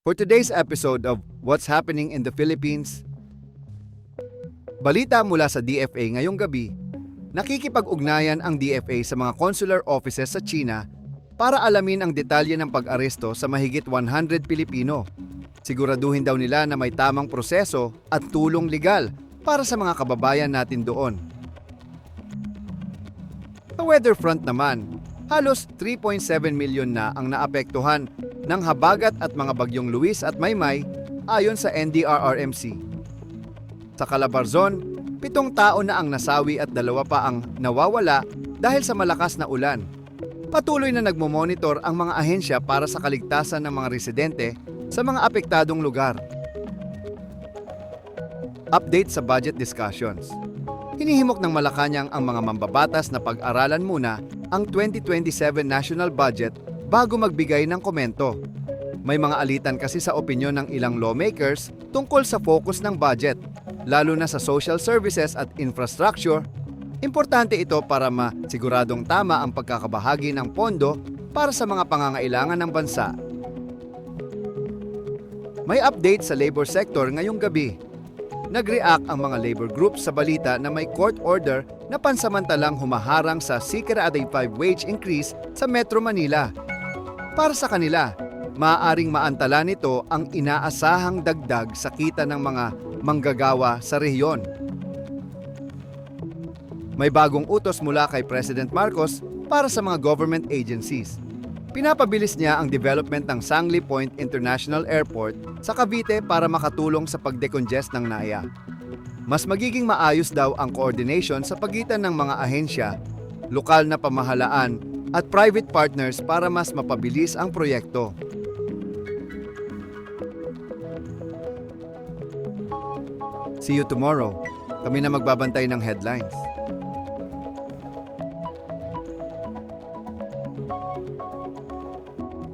For today's episode of What's Happening in the Philippines, balita mula sa DFA ngayong gabi, nakikipag-ugnayan ang DFA sa mga consular offices sa China para alamin ang detalye ng pag-aresto sa mahigit 100 Pilipino. Siguraduhin daw nila na may tamang proseso at tulong legal para sa mga kababayan natin doon. Sa weather front naman, halos 3.7 milyon na ang naapektuhan ng habagat at mga bagyong Luis at Maymay ayon sa NDRRMC. Sa Calabarzon, 7 tao na ang nasawi at 2 pa ang nawawala dahil sa malakas na ulan. Patuloy na nagmomonitor ang mga ahensya para sa kaligtasan ng mga residente sa mga apektadong lugar. Update sa budget discussions. Hinihimok ng Malacanang ang mga mambabatas na pag-aralan muna ang 2027 national budget bago magbigay ng komento. May mga alitan kasi sa opinyon ng ilang lawmakers tungkol sa focus ng budget, lalo na sa social services at infrastructure. Importante ito para masiguradong tama ang pagkakabahagi ng pondo para sa mga pangangailangan ng bansa. May update sa labor sector ngayong gabi. Nag-react ang mga labor groups sa balita na may court order na pansamantalang humaharang sa Sikra Day 5 wage increase sa Metro Manila. Para sa kanila, maaaring maantala nito ang inaasahang dagdag sa kita ng mga manggagawa sa rehiyon. May bagong utos mula kay President Marcos para sa mga government agencies. Pinapabilis niya ang development ng Sangli Point International Airport sa Cavite para makatulong sa pagdecongest ng NAIA. Mas magiging maayos daw ang coordination sa pagitan ng mga ahensya, lokal na pamahalaan at private partners para mas mapabilis ang proyekto. See you tomorrow. Kami na magbabantay ng headlines.